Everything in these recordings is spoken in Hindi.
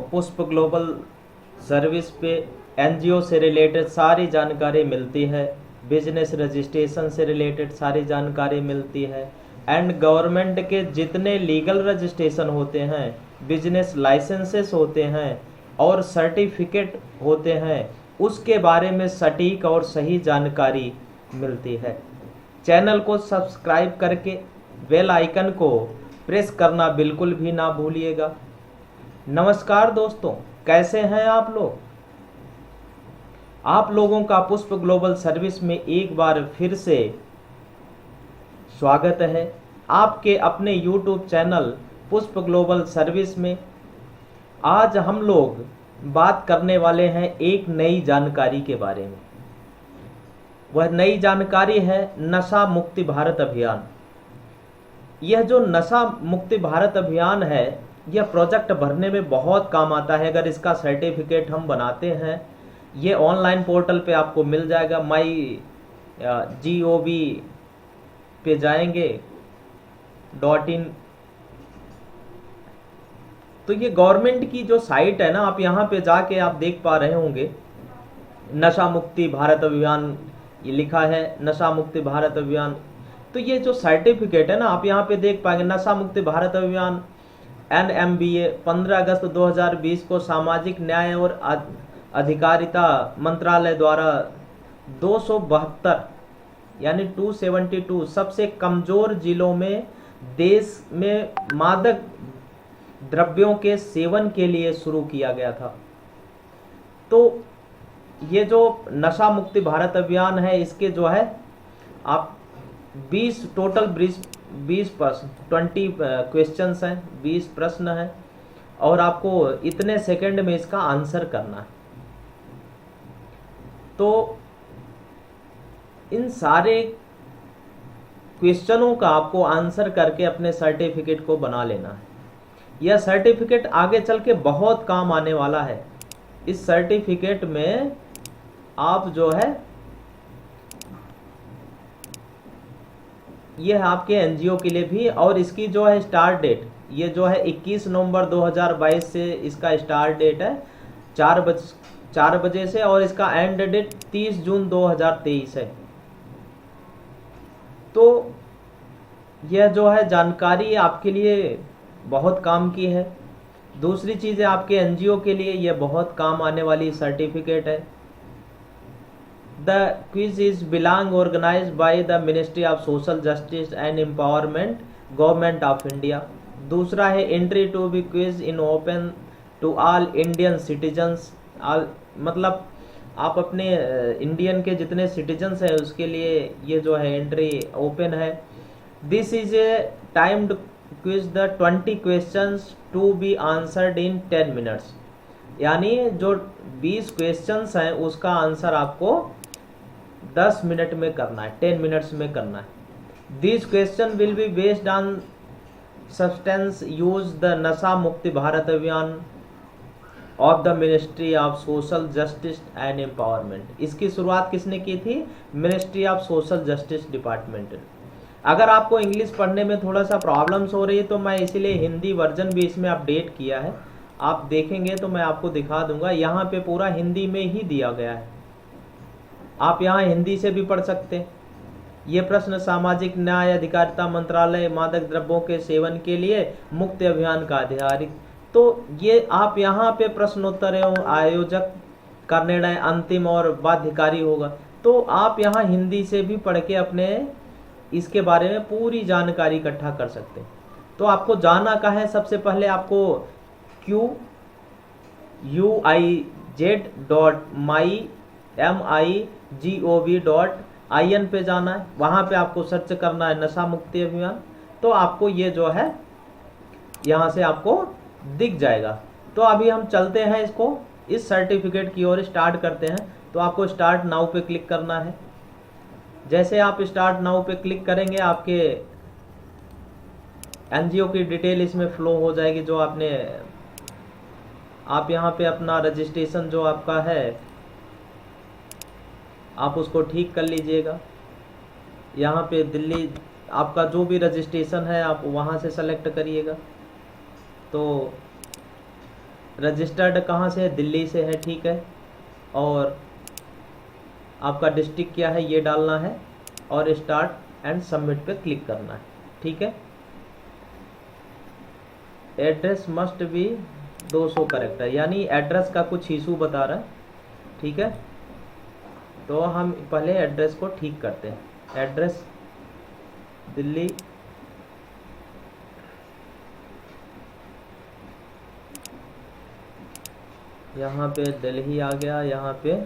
पुष्प ग्लोबल सर्विस पे एनजीओ से रिलेटेड सारी जानकारी मिलती है, बिजनेस रजिस्ट्रेशन से रिलेटेड सारी जानकारी मिलती है, एंड गवर्नमेंट के जितने लीगल रजिस्ट्रेशन होते हैं, बिजनेस लाइसेंसेस होते हैं और सर्टिफिकेट होते हैं, उसके बारे में सटीक और सही जानकारी मिलती है। चैनल को सब्सक्राइब करके बेल आइकन को प्रेस करना बिल्कुल भी ना भूलिएगा। नमस्कार दोस्तों, कैसे हैं आप लोग? आप लोगों का पुष्प ग्लोबल सर्विस में एक बार फिर से स्वागत है। आपके अपने YouTube चैनल पुष्प ग्लोबल सर्विस में आज हम लोग बात करने वाले हैं एक नई जानकारी के बारे में। वह नई जानकारी है नशा मुक्ति भारत अभियान। यह जो नशा मुक्ति भारत अभियान है, यह प्रोजेक्ट भरने में बहुत काम आता है। अगर इसका सर्टिफिकेट हम बनाते हैं, ये ऑनलाइन पोर्टल पे आपको मिल जाएगा। MyGov पे जाएंगे .in, तो ये गवर्नमेंट की जो साइट है ना, आप यहाँ पे जाके आप देख पा रहे होंगे नशा मुक्ति भारत अभियान, ये लिखा है नशा मुक्ति भारत अभियान। तो ये जो सर्टिफिकेट है ना, आप यहाँ पे देख पाएंगे नशा मुक्ति भारत अभियान NMBA 15 अगस्त 2020 को सामाजिक न्याय और अधिकारिता मंत्रालय द्वारा 272 यानी 272 सबसे कमजोर जिलों में देश में मादक द्रव्यों के सेवन के लिए शुरू किया गया था। तो ये जो नशा मुक्ति भारत अभियान है, इसके जो है आप 20 टोटल 20 क्वेश्चंस हैं, 20 प्रश्न हैं और आपको इतने सेकंड में इसका आंसर करना है। तो इन सारे क्वेश्चनों का आपको आंसर करके अपने सर्टिफिकेट को बना लेना है। यह सर्टिफिकेट आगे चल के बहुत काम आने वाला है। इस सर्टिफिकेट में आप जो है, यह आपके एनजीओ के लिए भी, और इसकी जो है स्टार्ट डेट, ये जो है 21 नवंबर 2022 से इसका स्टार्ट डेट है 4 बजे से, और इसका एंड डेट 30 जून 2023 है। तो यह जो है जानकारी आपके लिए बहुत काम की है। दूसरी चीज़ है, आपके एनजीओ के लिए यह बहुत काम आने वाली सर्टिफिकेट है। The quiz is belong organized by the Ministry of Social Justice and Empowerment, Government of India। दूसरा है entry to be quiz in open to all Indian citizens। मतलब आप अपने इंडियन के जितने सिटीजन्स हैं उसके लिए ये जो है एंट्री ओपन है। This is a timed quiz, the 20 questions to be answered in 10 minutes. यानी जो 20 क्वेश्चंस हैं उसका आंसर आपको 10 मिनट में करना है, 10 मिनट्स में करना है। This question will be based on substance use the नशा मुक्ति भारत अभियान of the ministry of social justice and empowerment. इसकी शुरुआत किसने की थी? Ministry of social justice department. अगर आपको इंग्लिश पढ़ने में थोड़ा सा प्रॉब्लम्स हो रही है तो मैं इसीलिए हिंदी वर्जन भी इसमें अपडेट किया है। आप देखेंगे तो मैं आपको दिखा दूंगा, यहाँ पे पूरा हिंदी में ही दिया गया है। आप यहाँ हिंदी से भी पढ़ सकते हैं। ये प्रश्न सामाजिक न्याय अधिकारिता मंत्रालय मादक द्रव्यों के सेवन के लिए मुक्त अभियान का आधिकारिक। तो ये आप यहाँ पे प्रश्नोत्तर एवं आयोजक का निर्णय अंतिम और बाध्यकारी होगा। तो आप यहाँ हिंदी से भी पढ़ के अपने इसके बारे में पूरी जानकारी इकट्ठा कर सकते हैं। तो आपको जाना कहाँ है? सबसे पहले आपको QUIZ.MyGov.in पे जाना है। वहाँ पे आपको सर्च करना है नशा मुक्ति अभियान। तो आपको ये जो है यहाँ से आपको दिख जाएगा। तो अभी हम चलते हैं इसको, इस सर्टिफिकेट की ओर स्टार्ट करते हैं। तो आपको स्टार्ट नाउ पे क्लिक करना है। जैसे आप स्टार्ट नाउ पे क्लिक करेंगे, आपके एनजीओ की डिटेल इसमें फ्लो हो जाएगी। जो आप यहाँ पे अपना रजिस्ट्रेशन जो आपका है आप उसको ठीक कर लीजिएगा। यहाँ पे दिल्ली आपका जो भी रजिस्ट्रेशन है आप वहाँ से सेलेक्ट करिएगा। तो रजिस्टर्ड कहाँ से है, दिल्ली से है, ठीक है। और आपका डिस्ट्रिक्ट क्या है ये डालना है, और स्टार्ट एंड सबमिट पे क्लिक करना है, ठीक है। एड्रेस मस्ट बी 200 करेक्टर, यानी एड्रेस का कुछ इशू बता रहा है, ठीक है। तो हम पहले एड्रेस को ठीक करते हैं। एड्रेस दिल्ली, यहाँ पे दिल्ली आ गया, यहाँ पे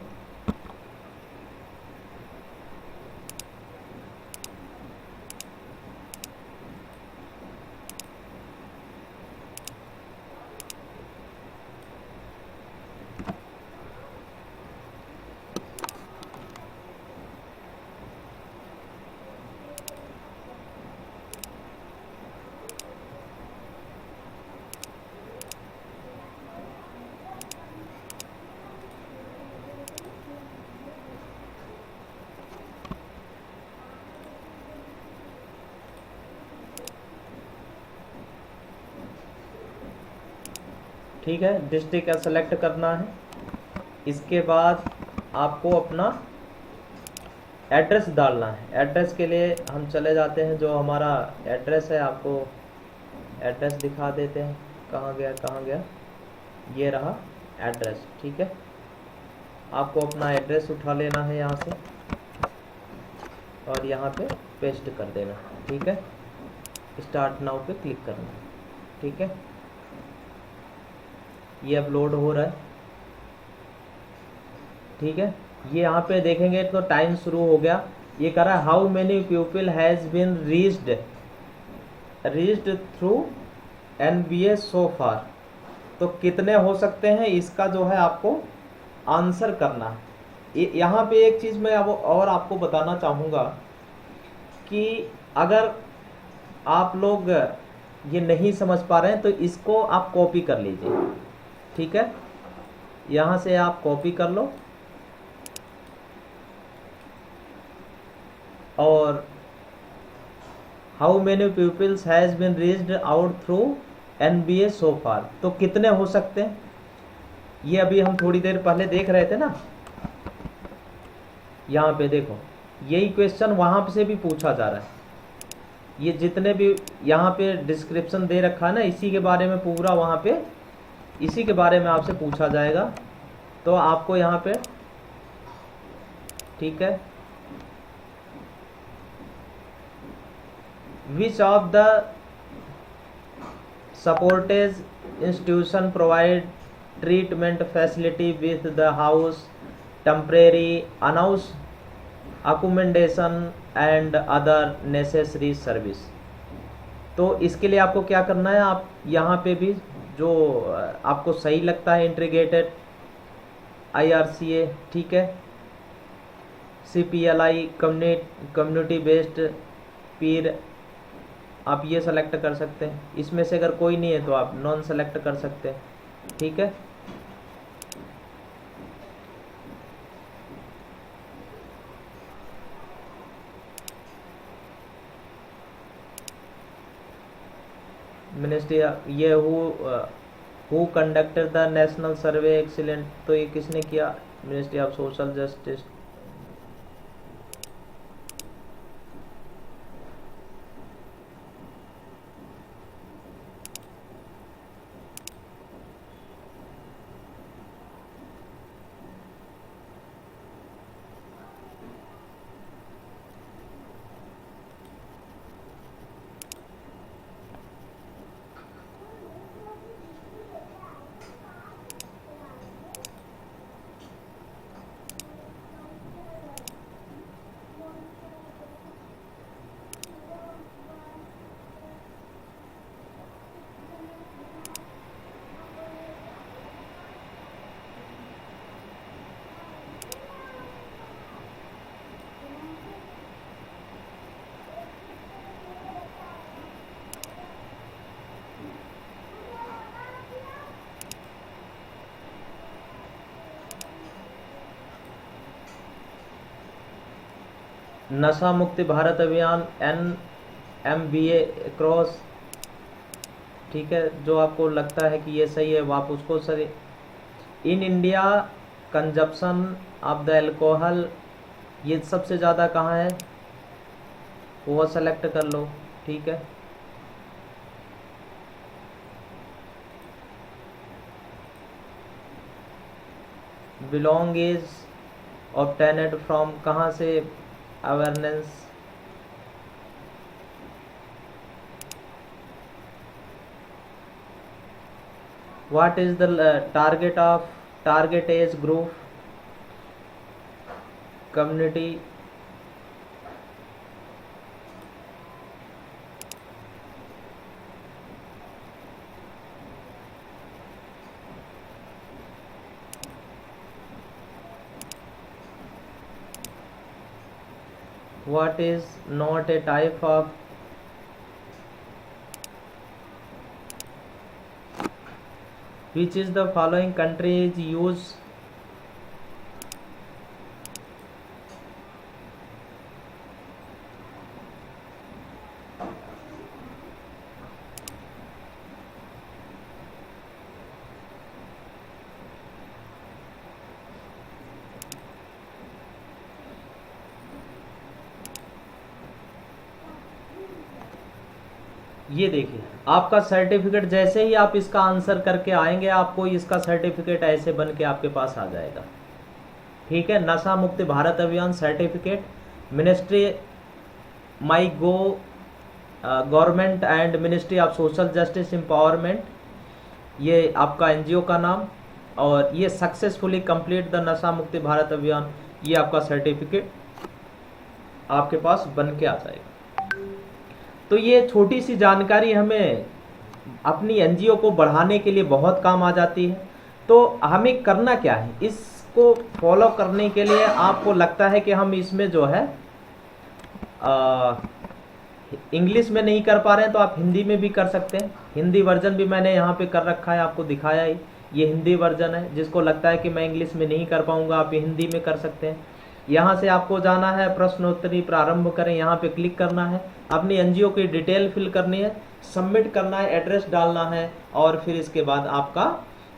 ठीक है, डिस्ट्रिक्ट का सेलेक्ट करना है। इसके बाद आपको अपना एड्रेस डालना है। एड्रेस के लिए हम चले जाते हैं, जो हमारा एड्रेस है आपको एड्रेस दिखा देते हैं। कहाँ गया, कहाँ गया, ये रहा एड्रेस, ठीक है। आपको अपना एड्रेस उठा लेना है यहाँ से और यहाँ पे पेस्ट कर देना, ठीक है। स्टार्ट नाउ पे क्लिक करना, ठीक है। ये अपलोड हो रहा है, ठीक है। ये यहाँ पे देखेंगे तो टाइम शुरू हो गया। ये कह रहा है how many people has been reached through NBA so far. तो कितने हो सकते हैं, इसका जो है आपको आंसर करना है। यहाँ पे एक चीज़ मैं अब और आपको बताना चाहूँगा कि अगर आप लोग ये नहीं समझ पा रहे हैं तो इसको आप कॉपी कर लीजिए, ठीक है। यहाँ से आप कॉपी कर लो और how many peoples has been reached out through NBA so far, तो कितने हो सकते हैं, ये अभी हम थोड़ी देर पहले देख रहे थे ना। यहाँ पे देखो, यही क्वेश्चन वहाँ से भी पूछा जा रहा है। ये जितने भी यहाँ पे डिस्क्रिप्शन दे रखा है ना, इसी के बारे में पूरा वहाँ पे इसी के बारे में आपसे पूछा जाएगा। तो आपको यहाँ पे, ठीक है, which of the supported institution provide treatment facility with the house temporary announce accommodation and other necessary service. तो इसके लिए आपको क्या करना है, आप यहाँ पे भी जो आपको सही लगता है, इंटीग्रेटेड IRCA, ठीक है, CPLI कम्युनिटी बेस्ड पीर, आप ये सेलेक्ट कर सकते हैं। इसमें से अगर कोई नहीं है तो आप नॉन सेलेक्ट कर सकते हैं, ठीक है। मिनिस्ट्री, ये who conducted the national survey excellent, तो ये किसने किया, मिनिस्ट्री ऑफ सोशल जस्टिस। नशा मुक्ति भारत अभियान NMBA क्रॉस, ठीक है, जो आपको लगता है कि ये सही है वो आप उसको सही। In India consumption of the alcohol, ये सबसे ज़्यादा कहाँ है वो सेलेक्ट कर लो। ठीक है, बिलोंग इज ऑब्टेन्ड फ्रॉम, कहाँ से awareness, what is the target age group, community, what is not a type of, which is the following countries use, ये देखिए आपका सर्टिफिकेट, जैसे ही आप इसका आंसर करके आएंगे आपको इसका सर्टिफिकेट ऐसे बन के आपके पास आ जाएगा। ठीक है, नशा मुक्ति भारत अभियान certificate, ministry my go, government and ministry of social justice empowerment, ये आपका एनजीओ का नाम, और ये सक्सेसफुली कंप्लीट द नशा मुक्ति भारत अभियान, ये आपका सर्टिफिकेट आपके पास बन के आ जाएगा। तो ये छोटी सी जानकारी हमें अपनी एनजीओ को बढ़ाने के लिए बहुत काम आ जाती है। तो हमें करना क्या है, इसको फॉलो करने के लिए आपको लगता है कि हम इसमें जो है इंग्लिश में नहीं कर पा रहे हैं तो आप हिंदी में भी कर सकते हैं। हिंदी वर्जन भी मैंने यहाँ पे कर रखा है, आपको दिखाया ही, ये हिंदी वर्जन है। जिसको लगता है कि मैं इंग्लिश में नहीं कर पाऊंगा आप हिंदी में कर सकते हैं। यहाँ से आपको जाना है प्रश्नोत्तरी प्रारंभ करें, यहाँ पे क्लिक करना है, अपनी एनजीओ की डिटेल फिल करनी है, सबमिट करना है, एड्रेस डालना है, और फिर इसके बाद आपका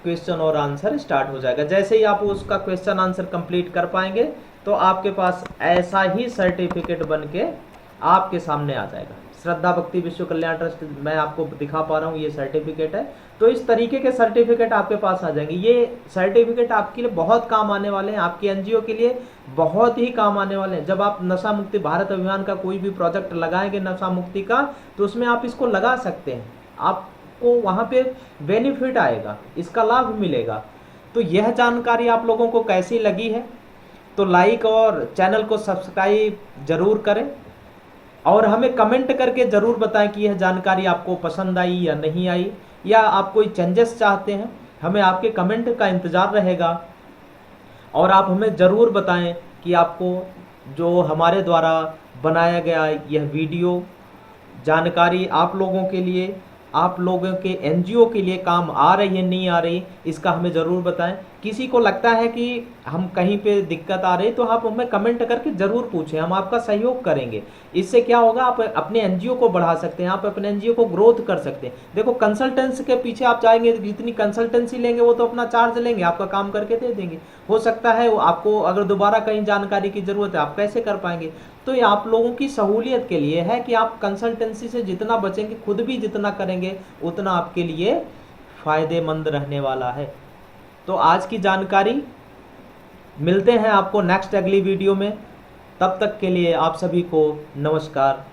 क्वेश्चन और आंसर स्टार्ट हो जाएगा। जैसे ही आप उसका क्वेश्चन आंसर कंप्लीट कर पाएंगे तो आपके पास ऐसा ही सर्टिफिकेट बन के आपके सामने आ जाएगा। श्रद्धा भक्ति विश्व कल्याण ट्रस्ट मैं आपको दिखा पा रहा हूँ, ये सर्टिफिकेट है। तो इस तरीके के सर्टिफिकेट आपके पास आ जाएंगे। ये सर्टिफिकेट आपके लिए बहुत काम आने वाले हैं, आपकी एनजीओ के लिए बहुत ही काम आने वाले हैं। जब आप नशा मुक्ति भारत अभियान का कोई भी प्रोजेक्ट लगाएंगे नशा मुक्ति का, तो उसमें आप इसको लगा सकते हैं, आपको वहाँ पे बेनिफिट आएगा, इसका लाभ मिलेगा। तो यह जानकारी आप लोगों को कैसी लगी है तो लाइक और चैनल को सब्सक्राइब जरूर करें, और हमें कमेंट करके ज़रूर बताएं कि यह जानकारी आपको पसंद आई या नहीं आई, या आप कोई चेंजेस चाहते हैं। हमें आपके कमेंट का इंतज़ार रहेगा, और आप हमें ज़रूर बताएं कि आपको जो हमारे द्वारा बनाया गया यह वीडियो जानकारी आप लोगों के लिए, आप लोगों के एनजीओ के लिए काम आ रही है नहीं आ रही, इसका हमें ज़रूर बताएं। किसी को लगता है कि हम कहीं पे दिक्कत आ रही तो आप हमें कमेंट करके ज़रूर पूछें, हम आपका सहयोग करेंगे। इससे क्या होगा, आप अपने एनजीओ को बढ़ा सकते हैं, आप अपने एनजीओ को ग्रोथ कर सकते हैं। देखो कंसल्टेंसी के पीछे आप जाएंगे, जितनी कंसल्टेंसी लेंगे वो तो अपना चार्ज लेंगे, आपका काम करके दे देंगे। हो सकता है आपको अगर दोबारा कहीं जानकारी की ज़रूरत है, आप कैसे कर पाएंगे। तो ये आप लोगों की सहूलियत के लिए है कि आप कंसल्टेंसी से जितना बचेंगे, खुद भी जितना करेंगे उतना आपके लिए फ़ायदेमंद रहने वाला है। तो आज की जानकारी, मिलते हैं आपको नेक्स्ट अगली वीडियो में। तब तक के लिए आप सभी को नमस्कार।